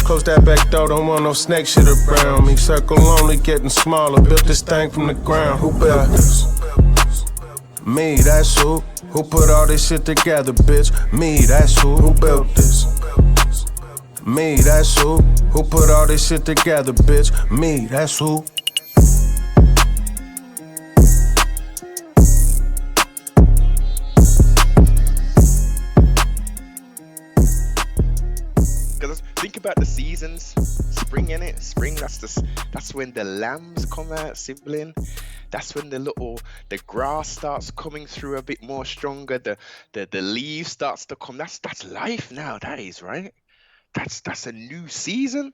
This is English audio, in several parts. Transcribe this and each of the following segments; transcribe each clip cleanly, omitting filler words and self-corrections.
Close that back door, don't want no snake shit around me. Circle only getting smaller, built this thing from the ground. Who built this? Me, that's who. Who put all this shit together, bitch? Me, that's who. Who built this? Me, that's who. Who put all this shit together, bitch? Me, that's who. Because think about the seasons. Spring, innit? Spring, that's when the lambs come out, sibling. That's when the grass starts coming through a bit more stronger. The leaves starts to come. That's life now. That is, right? That's a new season.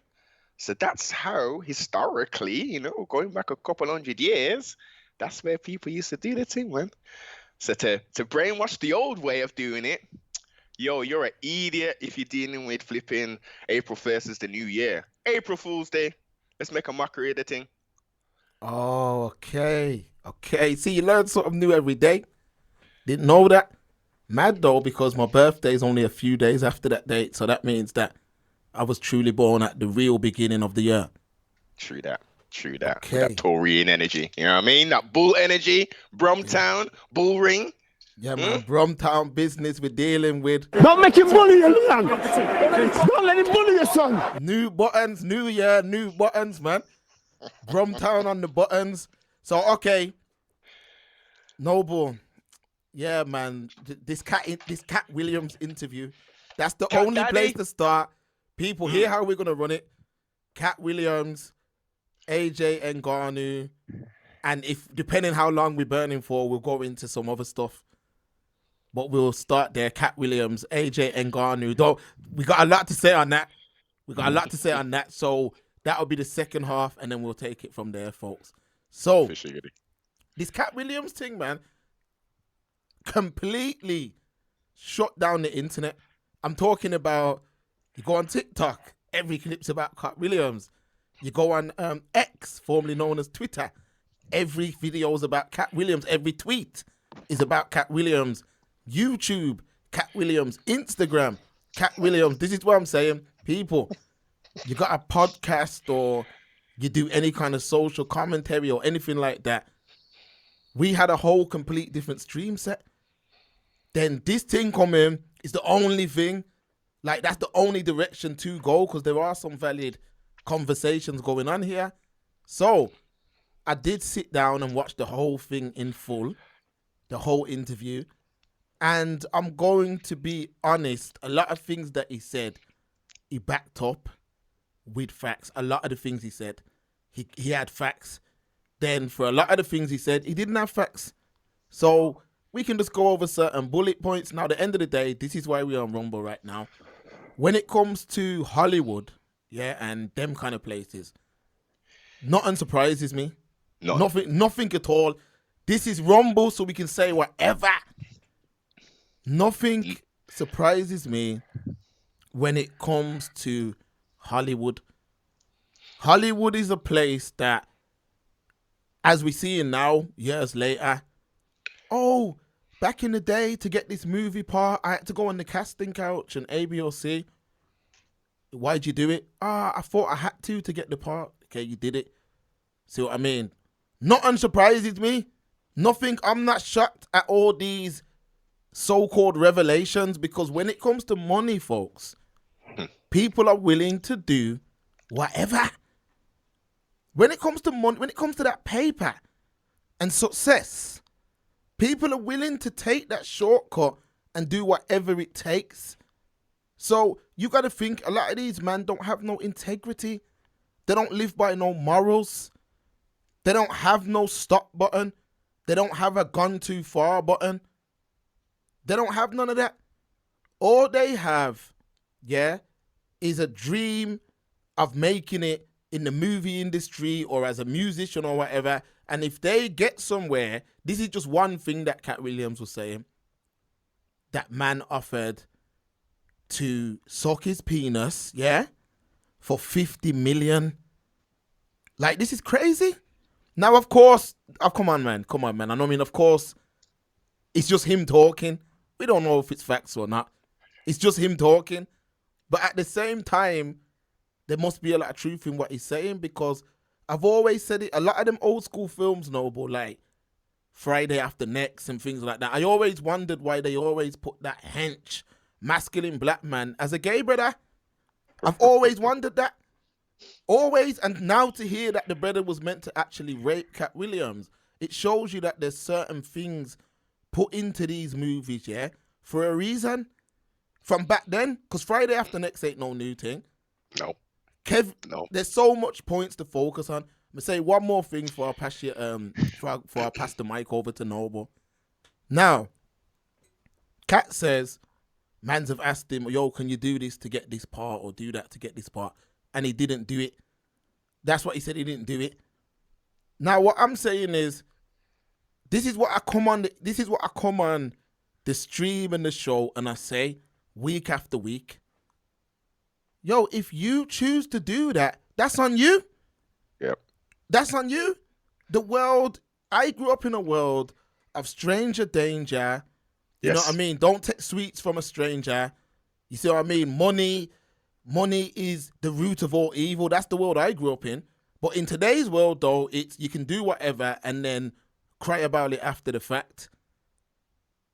So that's how historically, going back a couple 100 years, that's where people used to do the thing, man. So to brainwash the old way of doing it, you're an idiot if you're dealing with flipping April 1st is the new year. April Fool's Day. Let's make a mockery of the thing. Oh, okay. See, you learn something new every day. Didn't know that. Mad though, because my birthday is only a few days after that date. So that means that I was truly born at the real beginning of the year. True that. Okay. That Taurian energy. You know what I mean? That bull energy. Brumtown, bull ring. Yeah, man. Brumtown business we're dealing with. Don't make him bully you, man. Don't let him bully your son. New buttons, new year, new buttons, man. Brumtown on the buttons. So, okay. Noble. Yeah, man. This Cat Williams interview, that's the Cat only Daddy. place to start. People, hear how we're going to run it. Cat Williams, AJ Ngannou, and if depending how long we're burning for, we'll go into some other stuff. But we'll start there. Cat Williams, AJ Ngannou. We got a lot to say on that. So that'll be the second half, and then we'll take it from there, folks. So this Cat Williams thing, man, completely shut down the internet. I'm talking about, you go on TikTok, every clip's about Cat Williams. You go on X, formerly known as Twitter, every video is about Cat Williams. Every tweet is about Cat Williams. YouTube, Cat Williams. Instagram, Cat Williams. This is what I'm saying. People, you got a podcast or you do any kind of social commentary or anything like that. We had a whole complete different stream set. Then this thing come in is the only thing. Like, that's the only direction to go, because there are some valid conversations going on here. So I did sit down and watch the whole thing in full, the whole interview. And I'm going to be honest, a lot of things that he said, he backed up with facts. A lot of the things he said, he had facts. Then for a lot of the things he said, he didn't have facts. So we can just go over certain bullet points. Now, at the end of the day, this is why we're on Rumble right now. When it comes to Hollywood, yeah, and them kind of places, nothing surprises me. Nothing at all. This is Rumble, so we can say whatever. Nothing surprises me when it comes to Hollywood. Hollywood is a place that, as we see it now, years later, oh, back in the day, to get this movie part, I had to go on the casting couch and ABC. Why'd you do it? I thought I had to get the part. Okay, you did it. See what I mean? Nothing surprises me. Nothing. I'm not shocked at all these so-called revelations, because when it comes to money, folks, people are willing to do whatever. When it comes to money, when it comes to that paper and success, people are willing to take that shortcut and do whatever it takes. So you got to think, a lot of these men don't have no integrity. They don't live by no morals. They don't have no stop button. They don't have a gone too far button. They don't have none of that. All they have, yeah, is a dream of making it in the movie industry or as a musician or whatever. And if they get somewhere, this is just one thing that Cat Williams was saying. That man offered to suck his penis, yeah, for 50 million. Like, this is crazy. Now, of course, come on, man. I mean, of course, it's just him talking. We don't know if it's facts or not. It's just him talking. But at the same time, there must be a lot of truth in what he's saying, because I've always said it. A lot of them old school films, Noble, like Friday After Next and things like that, I always wondered why they always put that hench, masculine black man as a gay brother. I've always wondered that. Always. And now to hear that the brother was meant to actually rape Cat Williams, it shows you that there's certain things put into these movies, yeah, for a reason. From back then, because Friday After Next ain't no new thing. No. No. There's so much points to focus on. I'm gonna say one more thing before I pass you, before I pass the mic over to Noble. Now, Cat says, mans have asked him, yo, can you do this to get this part or do that to get this part? And he didn't do it. That's what he said, he didn't do it. Now, what I'm saying is, this is what I come on the stream and the show and I say week after week. Yo, if you choose to do that, that's on you. Yep. That's on you. The world, I grew up in a world of stranger danger. You know what I mean? Don't take sweets from a stranger. You see what I mean? Money is the root of all evil. That's the world I grew up in. But in today's world, though, it's you can do whatever and then cry about it after the fact.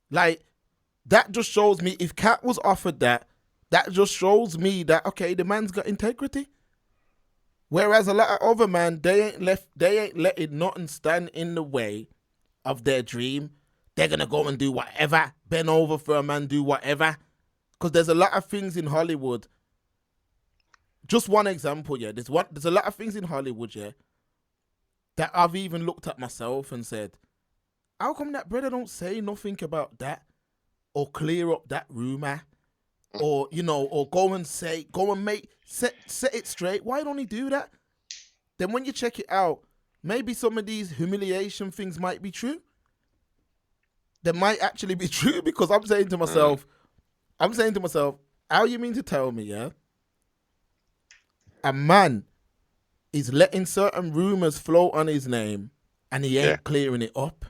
Like, that just shows me, if Cat was offered that just shows me that, okay, the man's got integrity. Whereas a lot of other men, they ain't letting nothing stand in the way of their dream. They're going to go and do whatever, bend over for a man, do whatever. Because there's a lot of things in Hollywood. Just one example, yeah. There's a lot of things in Hollywood, yeah, that I've even looked at myself and said, how come that brother don't say nothing about that? Or clear up that rumor? Or, you know, or go and set it straight. Why don't he do that? Then when you check it out, maybe some of these humiliation things might be true. They might actually be true, because I'm saying to myself, how you mean to tell me, yeah, a man is letting certain rumors float on his name and he ain't clearing it up?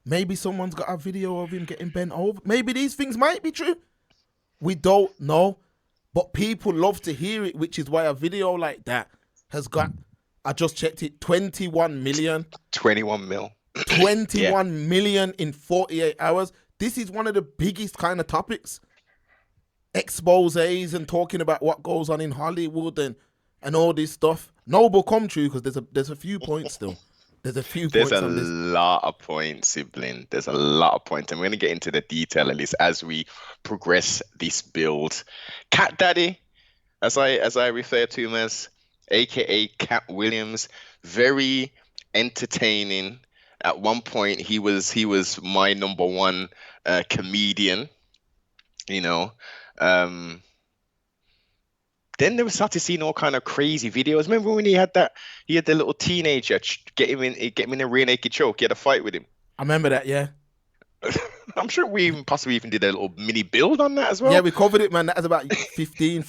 Maybe someone's got a video of him getting bent over. Maybe these things might be true. We don't know, but people love to hear it, which is why a video like that has got, I just checked it, 21 million. 21 mil. 21 million in 48 hours. This is one of the biggest kind of topics. Exposés and talking about what goes on in Hollywood and all this stuff. Noble, come true, because there's a few points still. There's a lot of points, sibling. There's a lot of points. And we're going to get into the detail of this as we progress this build. Cat Daddy, as I refer to him as, aka Cat Williams, very entertaining. At one point, he was my number one comedian, you know. Then they started seeing all kind of crazy videos. Remember when he had the little teenager get him in a rear naked choke? He had a fight with him. I remember that, yeah. I'm sure we possibly even did a little mini build on that as well. Yeah, we covered it, man. That was about 15.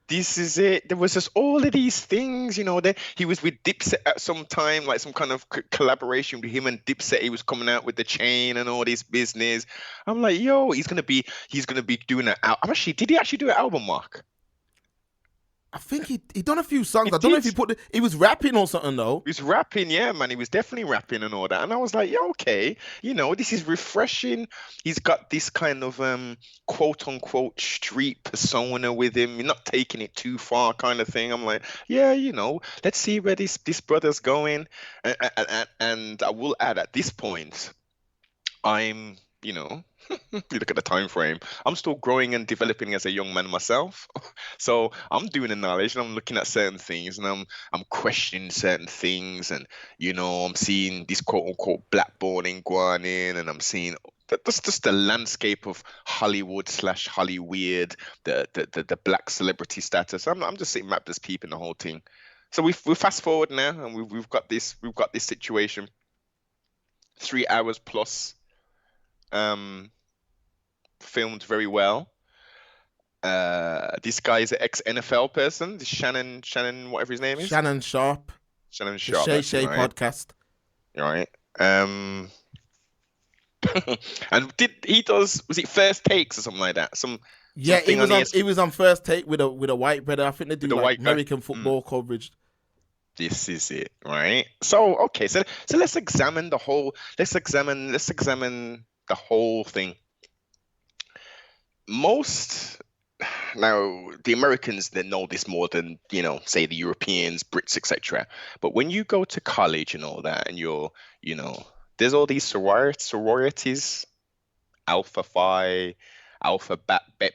This is it. There was just all of these things, you know. He was with Dipset at some time, like some kind of collaboration with him and Dipset. He was coming out with the chain and all this business. I'm like, yo, he's gonna be doing an album. Did he actually do an album, Mark? I think he done a few songs. I don't know if he was rapping or something though. He was rapping, yeah, man. He was definitely rapping and all that. And I was like, yeah, okay, you know, this is refreshing. He's got this kind of quote unquote street persona with him. You're not taking it too far, kind of thing. I'm like, yeah, you know, let's see where this brother's going. And I will add, at this point, I'm, you know, you look at the time frame, I'm still growing and developing as a young man myself. So I'm doing the knowledge and I'm looking at certain things and I'm questioning certain things, and you know, I'm seeing this quote unquote blackballing going in, and I'm seeing that's just the landscape of Hollywood / Hollyweird, the black celebrity status. I'm just sitting back just peeping the whole thing. So we fast forward now, and we've got this situation. 3 hours plus. Filmed very well. This guy is an ex-NFL person. This Shannon, whatever his name is. Shannon Sharp. Shannon Sharp. The Shay right. podcast. Right. And was it First Takes or something like that? Yeah, he Something was on on. ES He was on First Take with a white brother. I think they do with the like white guy. American football coverage. This is it, right? So okay, so let's examine the whole. Let's examine the whole thing. Most now the Americans, they know this more than, say the Europeans, Brits, etc. But when you go to college and all that, and you know there's all these sororities, Alpha Phi, Alpha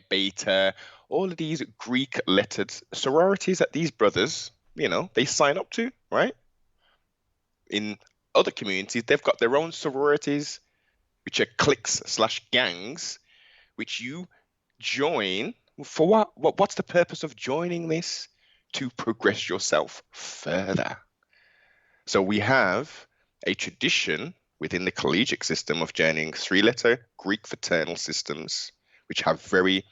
Beta, all of these Greek lettered sororities that these brothers, they sign up to, right? In other communities, they've got their own sororities, which are cliques slash gangs, which you join for what? What's the purpose of joining this? To progress yourself further. So we have a tradition within the collegiate system of joining three-letter Greek fraternal systems, which have very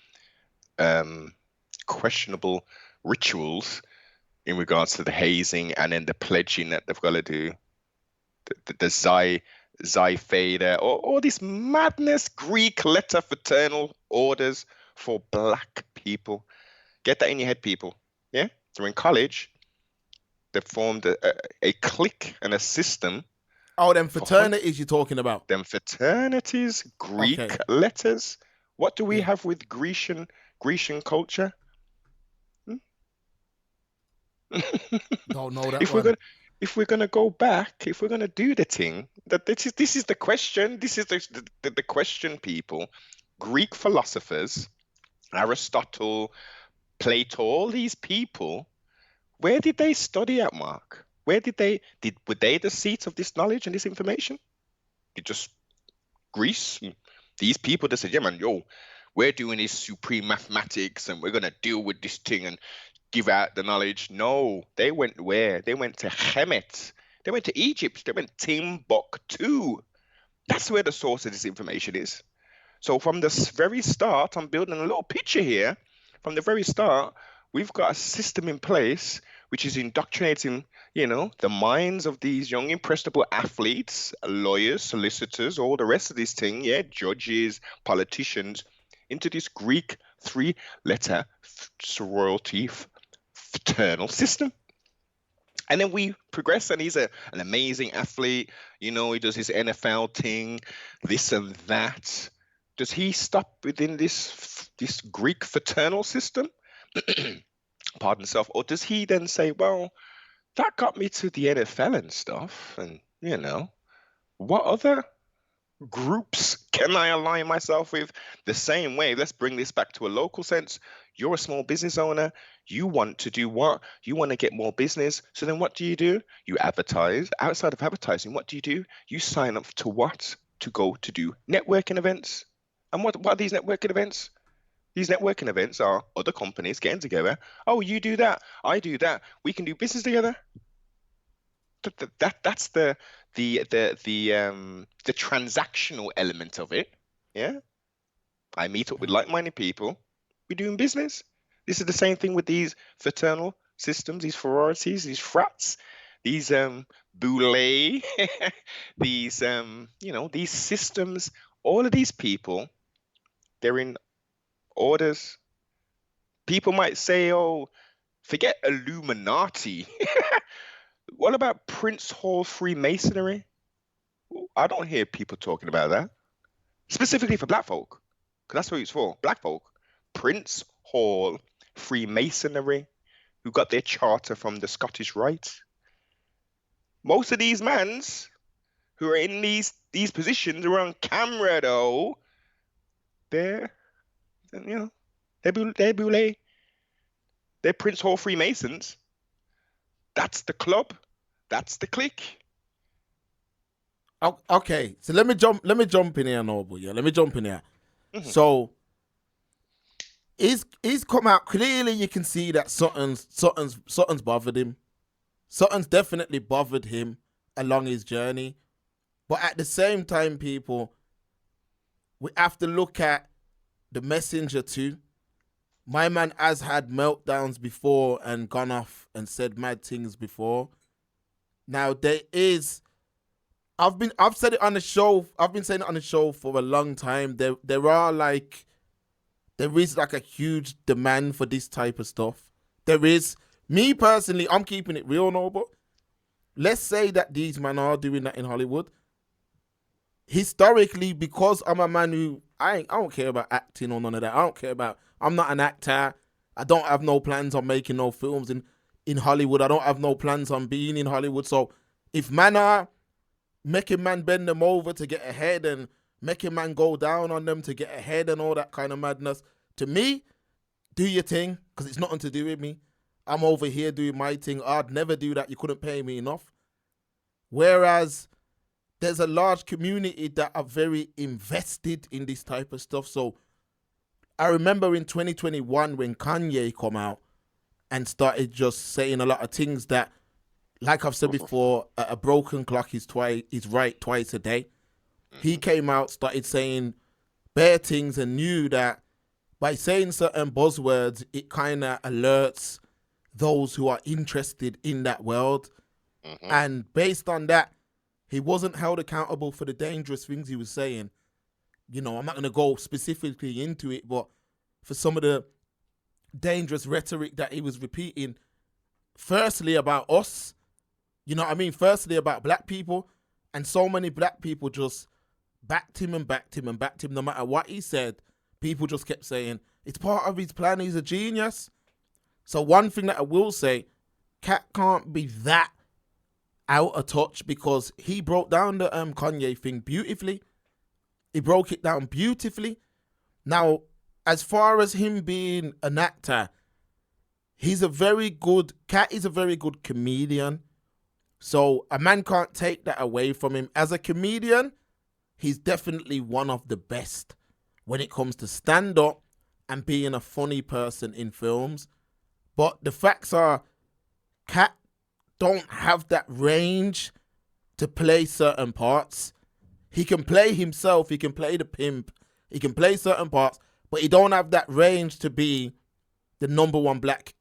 questionable rituals in regards to the hazing and then the pledging that they've got to do, the Xi Theta, or all this madness, Greek letter fraternal orders for black people. Get that in your head, people. Yeah? So in college, they formed a clique and a system. Oh, them fraternities you're talking about. Them fraternities, Greek Okay. letters. What do we Yeah. have with Grecian culture? Don't know that If we're gonna go back, if we're gonna do the thing, that this is the question. This is the question, people. Greek philosophers, Aristotle, Plato, all these people, where did they study at, Mark? Were they the seat of this knowledge and this information? It just Greece. These people that said, yeah, man, we're doing this supreme mathematics and we're gonna deal with this thing and give out the knowledge. No, they went where? They went to Hemet. They went to Egypt. They went Timbuktu. That's where the source of this information is. So from the very start, I'm building a little picture here. From the very start, we've got a system in place which is indoctrinating, the minds of these young, impressionable athletes, lawyers, solicitors, all the rest of this thing, judges, politicians, into this Greek three-letter sorority fraternal system. And then we progress, and he's an amazing athlete. He does his NFL thing, this and that. Does he stop within this Greek fraternal system? Pardon himself. Or does he then say, well, that got me to the NFL and stuff, and, what other groups can I align myself with? The same way, let's bring this back to a local sense. You're a small business owner. You want to do what? You want to get more business. So then what do? You advertise. Outside of advertising, what do? You sign up to what? To go to do networking events. And what are these networking events? These networking events are other companies getting together. Oh, you do that. I do that. We can do business together. That's the transactional element of it. Yeah. I meet up with like-minded people. We're doing business. This is the same thing with these fraternal systems, these sororities, these frats, these boule, these these systems. All of these people, they're in orders. People might say, "Oh, forget Illuminati." What about Prince Hall Freemasonry? I don't hear people talking about that. Specifically for black folk, because that's what it's for, black folk. Prince Hall Freemasonry, who got their charter from the Scottish Rite. Most of these mans who are in these positions who are on camera, though, they're boule. They're Prince Hall Freemasons. That's the club. That's the clique. Okay, so let me jump in here, Noble. Yeah, let me jump in here. Mm-hmm. So he's come out clearly. You can see that something's bothered him. Something's definitely bothered him along his journey. But at the same time, people, we have to look at the messenger too. My man has had meltdowns before and gone off and said mad things before. Now there is. I've said it on the show. I've been saying it on the show for a long time. There are like there is like a huge demand for this type of stuff. There is. Me personally, I'm keeping it real, no, but let's say that these men are doing that in Hollywood. Historically, because I'm a man who I don't care about acting or none of that. I'm not an actor. I don't have no plans on making no films in Hollywood. I don't have no plans on being in Hollywood. So if man are making man bend them over to get ahead and making man go down on them to get ahead and all that kind of madness, to me, do your thing, because it's nothing to do with me. I'm over here doing my thing. I'd never do that. You couldn't pay me enough. Whereas there's a large community that are very invested in this type of stuff. So I remember in 2021 when Kanye come out and started just saying a lot of things that, like I've said before, a broken clock is right twice a day. He came out, started saying bare things, and knew that by saying certain buzzwords, it kind of alerts those who are interested in that world. And based on that, he wasn't held accountable for the dangerous things he was saying. You know, I'm not going to go specifically into it, but for some of the dangerous rhetoric that he was repeating, firstly about us, you know what I mean? Firstly about black people, and so many black people just backed him and backed him and backed him. No matter what he said, people just kept saying, it's part of his plan, he's a genius. So one thing that I will say, Cat can't be that out of touch, because he broke down the Kanye thing beautifully. He broke it down beautifully. Now, as far as him being an actor, Cat is a very good comedian. So a man can't take that away from him. As a comedian, he's definitely one of the best when it comes to stand-up and being a funny person in films. But the facts are, Cat don't have that range to play certain parts. He can play himself, he can play the pimp, he can play certain parts, but he don't have that range to be the number one black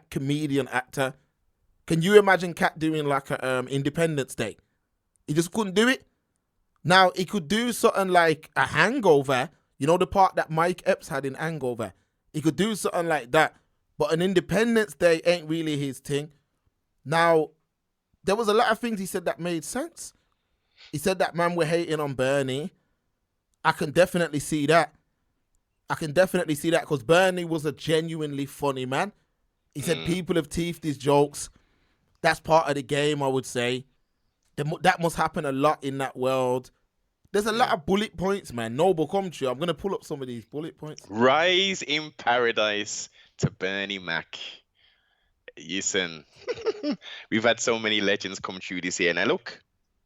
comedian actor. Can you imagine Cat doing like a Independence Day? He just couldn't do it. Now, he could do something like a Hangover, you know, the part that Mike Epps had in Hangover. He could do something like that, but an Independence Day ain't really his thing. Now, there was a lot of things he said that made sense. He said that man were hating on Bernie. I can definitely see that. Because Bernie was a genuinely funny man. He said people have teethed his jokes. That's part of the game, I would say. That must happen a lot in that world. There's a lot of bullet points, man. Noble, come true. I'm going to pull up some of these bullet points. Rise in paradise to Bernie Mac. Listen, we've had so many legends come through this year. Now look,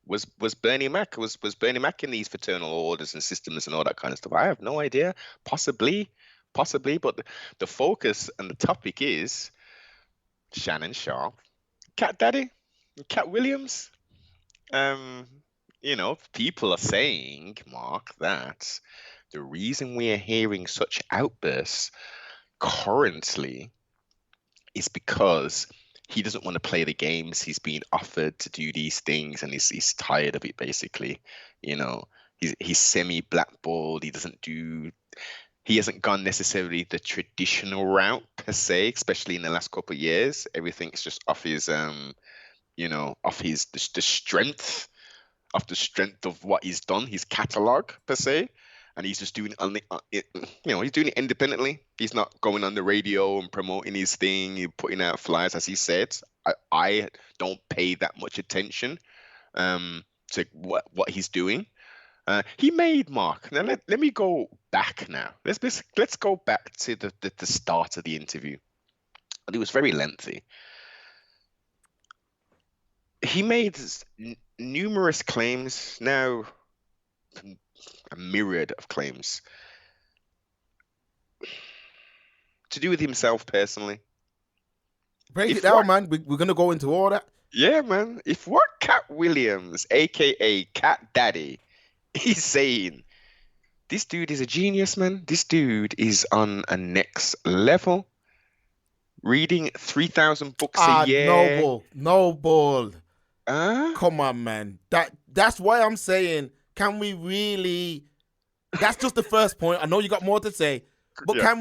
was Bernie Mac in these fraternal orders and systems and all that kind of stuff? I have no idea. Possibly, but the focus and the topic is Shannon Sharp, Cat Daddy, Cat Williams. You know, people are saying, Mark, that the reason we are hearing such outbursts currently is because he doesn't want to play the games. He's being offered to do these things, and he's tired of it, basically. You know, he's semi-blackballed. He hasn't gone necessarily the traditional route per se, especially in the last couple of years. Everything's just off his, the strength of what he's done, his catalog per se, and he's just doing it. He's doing it independently. He's not going on the radio and promoting his thing, putting out flyers, as he said. I don't pay that much attention to what he's doing. He made Mark. Now let me go back. Now let's go back to the start of the interview. It was very lengthy. He made numerous claims, now a myriad of claims, to do with himself personally. Break it down, man. We're going to go into all that. Yeah, man. If what Cat Williams, a.k.a. Cat Daddy, is saying, this dude is a genius, man. This dude is on a next level. Reading 3,000 books a year. Noble. Come on, man. That's why I'm saying, can we really That's just the first point. I know you got more to say, but Yeah.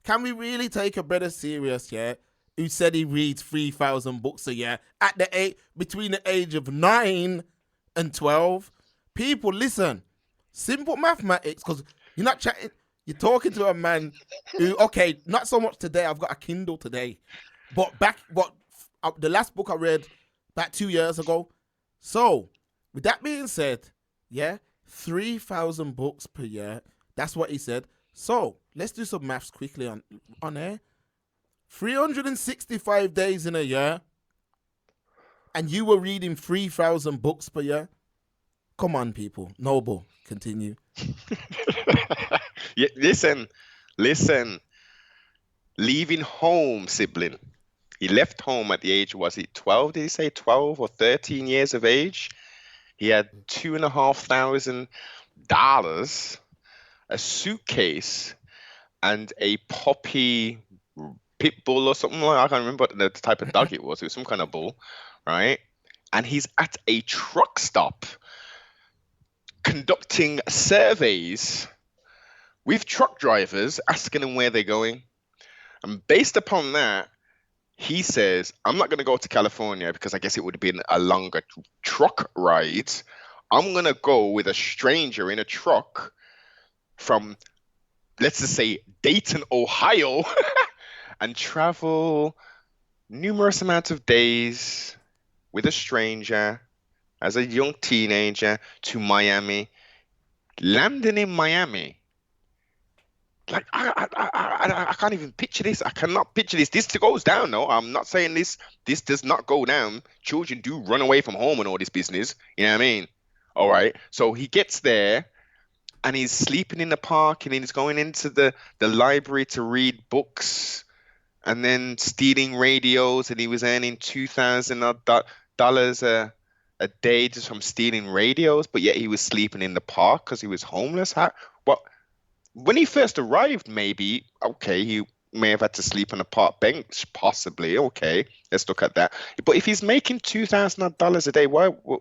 can we really take a brother serious? Yeah, who said he reads 3,000 books a year at between the age of 9 and 12? People, listen. Simple mathematics, because you're not chatting. You're talking to a man who, okay, not so much today. I've got a Kindle today, but the last book I read about 2 years ago. So, with that being said, yeah, 3,000 books per year. That's what he said. So, let's do some maths quickly on air. 365 days in a year, and you were reading 3,000 books per year. Come on, people. Noble, continue. Yeah, listen. Leaving home, sibling. He left home at the age, was it 12? Did he say 12 or 13 years of age? He had $2,500, a suitcase, and a puppy pit bull or something like. I can't remember the type of dog it was. It was some kind of bull, right? And he's at a truck stop conducting surveys with truck drivers, asking them where they're going. And based upon that, he says, I'm not going to go to California because I guess it would have been a longer truck ride. I'm going to go with a stranger in a truck from, let's just say, Dayton, Ohio, and travel numerous amounts of days with a stranger as a young teenager to Miami. Landing in Miami. Like, I can't even picture this. I cannot picture this. This goes down, no. I'm not saying this does not go down. Children do run away from home and all this business. You know what I mean? All right. So he gets there and he's sleeping in the park and he's going into the library to read books and then stealing radios, and he was earning $2,000 a day just from stealing radios, but yet he was sleeping in the park because he was homeless. What? When he first arrived, maybe, okay, he may have had to sleep on a park bench, possibly. Okay, let's look at that. But if he's making $2,000 a day, why would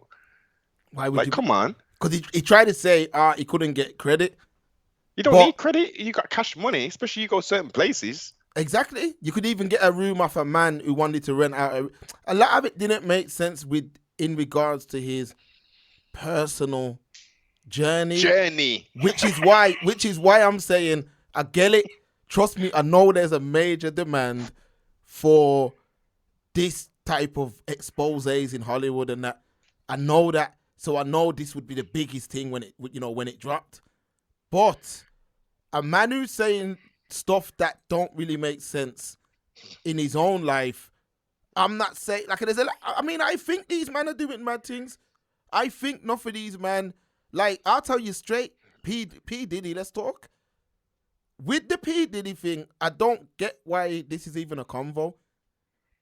you? Come on. Because he tried to say he couldn't get credit. You don't need credit. You got cash money, especially you go certain places. Exactly. You could even get a room off a man who wanted to rent out. A lot of it didn't make sense in regards to his personal journey, which is why I'm saying I get it. Trust me, I know there's a major demand for this type of exposés in Hollywood and that. I know that, so I know this would be the biggest thing when it dropped. But a man who's saying stuff that don't really make sense in his own life, I'm not saying like I think these men are doing mad things. I think enough of these men. Like, I'll tell you straight, P. Diddy, let's talk. With the P. Diddy thing, I don't get why this is even a convo.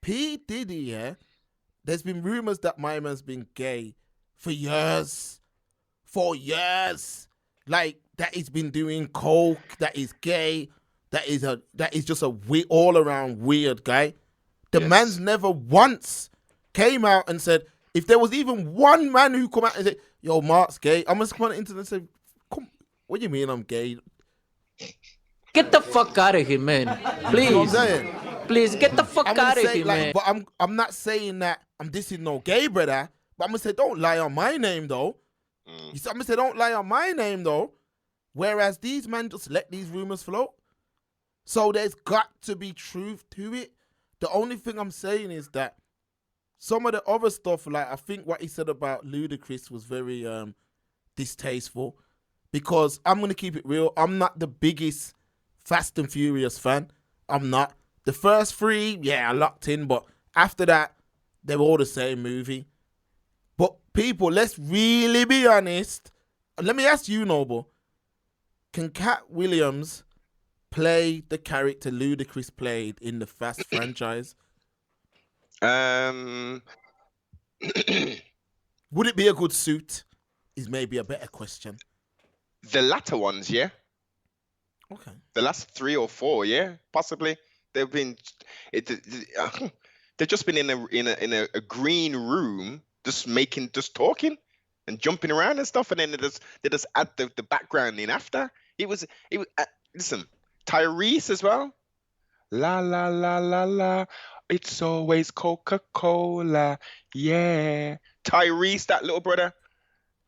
P. Diddy, yeah, there's been rumors that my man's been gay for years. Like, that he's been doing coke, that he's gay, that is just a all-around weird guy. The man's never once came out and said, if there was even one man who come out and say, yo, Mark's gay, I'm just come on the internet and say, come, what do you mean I'm gay? Get the fuck out of here, man. Please. You know what I'm saying? Please, get the fuck out of here, man. But I'm not saying that I'm dissing no gay brother, but I'm going to say, don't lie on my name, though. I'm going to say, don't lie on my name, though. Whereas these men just let these rumors float. So there's got to be truth to it. The only thing I'm saying is that some of the other stuff, like I think what he said about Ludacris was very distasteful, because I'm going to keep it real. I'm not the biggest Fast and Furious fan. I'm not. The first three, yeah, I locked in, but after that, they're all the same movie. But people, let's really be honest. Let me ask you, Noble. Can Cat Williams play the character Ludacris played in the Fast franchise? Would it be a good suit? Is maybe a better question. The latter ones, yeah. Okay. The last 3 or 4, yeah, possibly. They've just been in a green room, just talking. and jumping around and stuff, and then they just add the background in after. It was listen, Tyrese as well. La la la la la. It's always Coca-Cola. Yeah. Tyrese, that little brother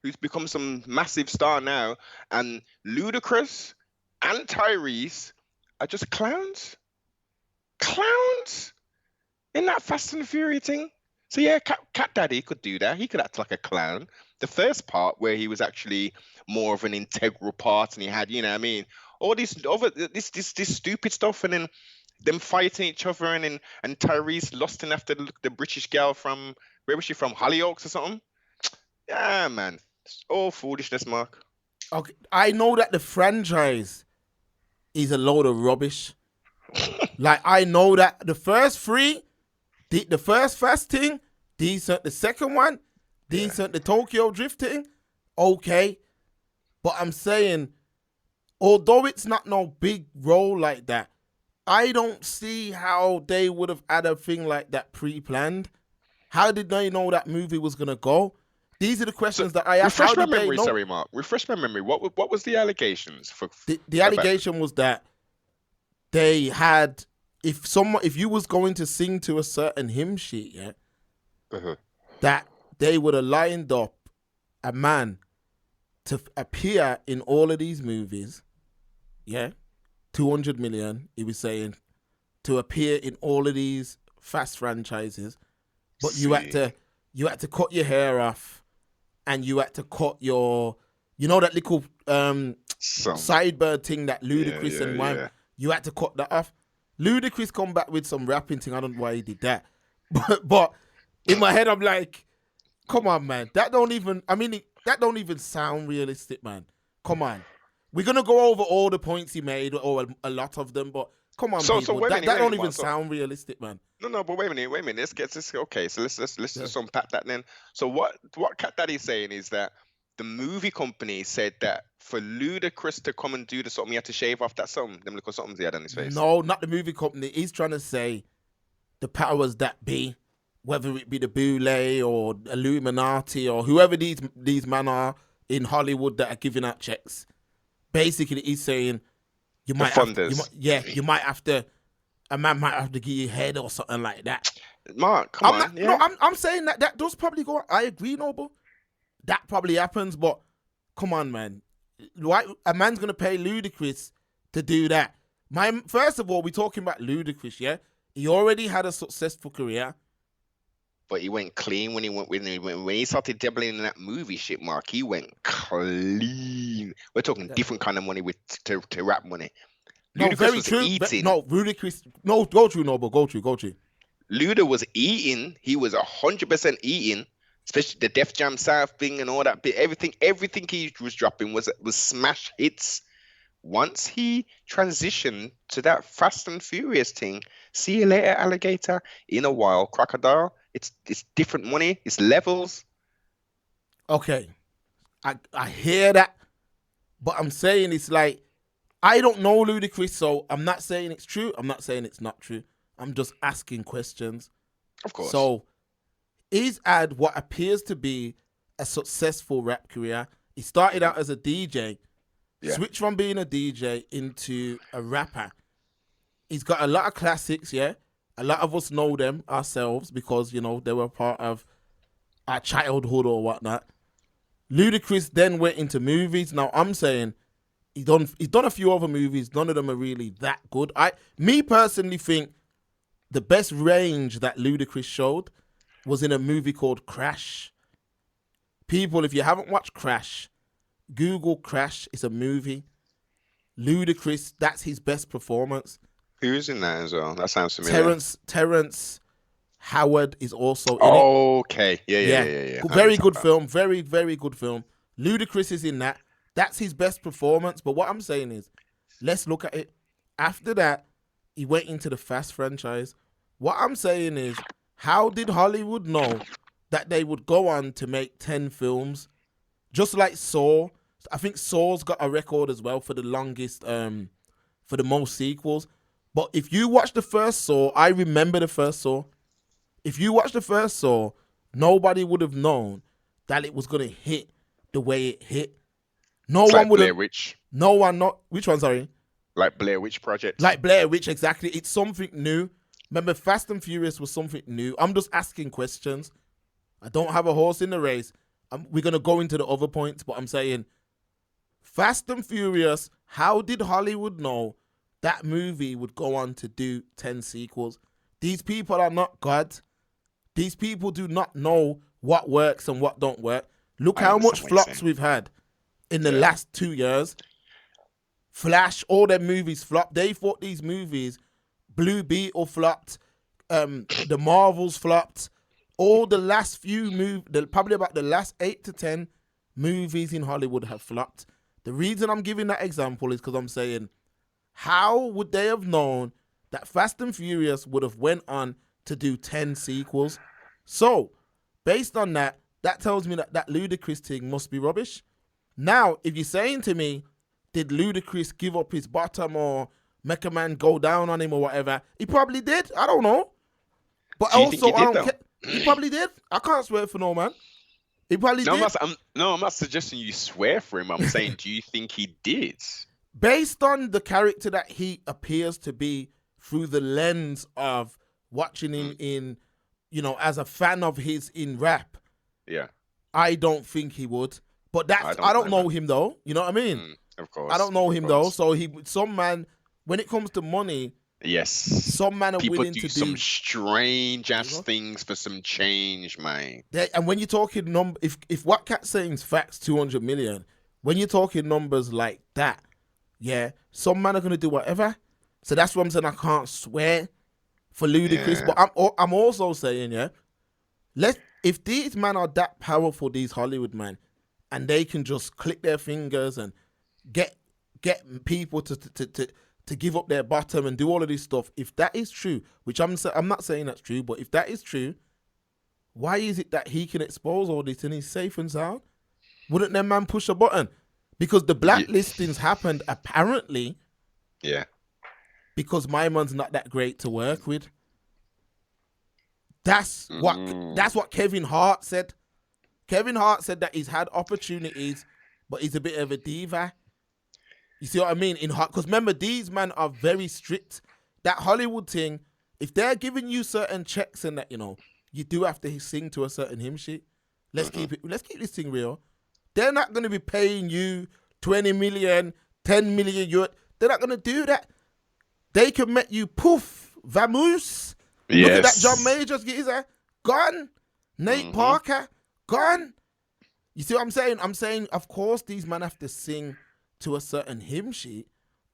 who's become some massive star now, and Ludacris and Tyrese are just clowns. Clowns in that Fast and Furious thing. So yeah, Cat Daddy could do that. He could act like a clown. The first part where he was actually more of an integral part, and he had, you know what I mean, all this stupid stuff, and then them fighting each other, and Tyrese lusting after the British girl from, where was she from, Hollyoaks or something? Yeah, man. It's all foolishness, Mark. Okay, I know that the franchise is a load of rubbish. Like, I know that the first three, the first Fast thing, decent. The second one, decent. The Tokyo Drift thing, okay. But I'm saying, although it's not no big role like that, I don't see how they would have had a thing like that pre-planned. How did they know that movie was going to go? These are the questions that I asked. Refresh my memory, sorry, Mark. Refresh my memory. What was the allegations for? The allegation was that they had, if you was going to sing to a certain hymn sheet, that they would have lined up a man to appear in all of these movies, 200 million, he was saying, to appear in all of these Fast franchises, but you had to cut your hair off, and you had to cut your, you know, that little sideburn thing that Ludacris and Wham, you had to cut that off. Ludacris come back with some rapping thing. I don't know why he did that, but in my head I'm like, come on, man, that don't even sound realistic, man. Come on. We're going to go over all the points he made, or a lot of them, but come on, people. That don't even sound realistic, man. No, but wait a minute. Let's get this. Okay, so let's just unpack that then. So what Cat Daddy's saying is that the movie company said that for Ludacris to come and do the something, he had to shave off that something, them little somethings he had on his face. No, not the movie company. He's trying to say the powers that be, whether it be the Boule or Illuminati or whoever these men are in Hollywood that are giving out checks. Basically, he's saying you might have to, a man might have to give you a head or something like that. Mark, come on. No, I'm saying that does probably go on. I agree, Noble. That probably happens, but come on, man. Why a man's gonna pay Ludacris to do that? First of all, we're talking about Ludacris, yeah? He already had a successful career. But he went clean when he started dabbling in that movie shit, Mark. He went clean. We're talking different kind of money to rap money. No, Ludacris very was true. eating. No, Ludacris. No, go through, Noble. Go through. Luda was eating. He was 100% eating. Especially the Def Jam South thing and all that bit. Everything he was dropping was smash hits. Once he transitioned to that Fast and Furious thing, see you later, alligator. In a while, crocodile. It's different money. It's levels. Okay, I hear that, but I'm saying it's like, I don't know Ludacris, so I'm not saying it's true. I'm not saying it's not true. I'm just asking questions. Of course. So he's had what appears to be a successful rap career. He started out as a DJ, switched from being a DJ into a rapper. He's got a lot of classics, A lot of us know them ourselves because, you know, they were part of our childhood or whatnot. Ludacris then went into movies. Now, I'm saying he's done a few other movies. None of them are really that good. Me personally think the best range that Ludacris showed was in a movie called Crash. People, if you haven't watched Crash, Google Crash. It's a movie. Ludacris, that's his best performance. Who's in that as well? That sounds familiar. Terrence Howard is also in it. Okay. Yeah. Very good film. Very, very good film. Ludacris is in that. That's his best performance. But what I'm saying is, let's look at it. After that, he went into the Fast franchise. What I'm saying is, how did Hollywood know that they would go on to make 10 films? Just like Saw. I think Saw's got a record as well for the longest, for the most sequels. But if you watch the first Saw, I remember the first Saw. If you watch the first Saw, nobody would have known that it was gonna hit the way it hit. No It's one like would Blair have. Witch. No one not. Which one? Sorry. Like Blair Witch Project. Like Blair Witch, exactly. It's something new. Remember, Fast and Furious was something new. I'm just asking questions. I don't have a horse in the race. We're gonna go into the other points, but I'm saying, Fast and Furious. How did Hollywood know that movie would go on to do 10 sequels? These people are not God. These people do not know what works and what don't work. Look how much flops we've had in the last 2 years. Flash, all their movies flopped. They thought these movies, Blue Beetle flopped, the Marvels flopped. All the last few movies, probably about the last 8 to 10 movies in Hollywood have flopped. The reason I'm giving that example is because I'm saying, how would they have known that Fast and Furious would have went on to do 10 sequels? So, based on that, that tells me that Ludacris thing must be rubbish. Now, if you're saying to me, did Ludacris give up his bottom or make a man go down on him or whatever? He probably did. I don't know. But Do you also, think he I did, don't care. He probably did. I can't swear for no man. He probably did. I'm not suggesting you swear for him. I'm saying, do you think he did? Based on the character that he appears to be through the lens of watching him in, as a fan of his in rap, Yeah. I don't think he would. But I don't know him though. You know what I mean? Of course. I don't know him though. So some man, when it comes to money, yes, some man are people willing do to some do strange ass things for some change, man. And when you're talking if what Cat's saying is facts, 200 million. When you're talking numbers like that, yeah, some man are gonna do whatever. So that's what I'm saying. I can't swear for Ludacris, but I'm also saying, if these men are that powerful, these Hollywood men, and they can just click their fingers and get people to give up their bottom and do all of this stuff, if that is true, which I'm not saying that's true, but if that is true, why is it that he can expose all this and he's safe and sound? Wouldn't that man push a button? Because the blacklistings happened apparently. Yeah. Because my man's not that great to work with. That's what Kevin Hart said. Kevin Hart said that he's had opportunities, but he's a bit of a diva. You see what I mean? Because remember, these men are very strict. That Hollywood thing, if they're giving you certain checks and that, you do have to sing to a certain hymn sheet. Let's keep this thing real. They're not going to be paying you 20 million, 10 million euros. They're not going to do that. They can make you poof, vamoose. Yes. Look at that John Majors geezer. Gone. Nate Parker. Gone. You see what I'm saying? I'm saying, of course, these men have to sing to a certain hymn sheet.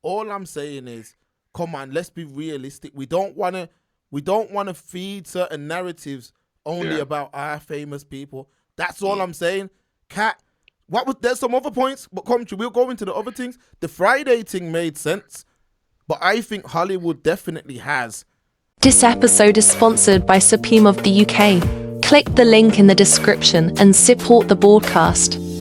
All I'm saying is, come on, let's be realistic. We don't want to feed certain narratives only about our famous people. That's all I'm saying. Cat, there's some other points, but we'll go into the other things. The Friday thing made sense, but I think Hollywood definitely has. This episode is sponsored by Supreme of the UK. Click the link in the description and support the broadcast.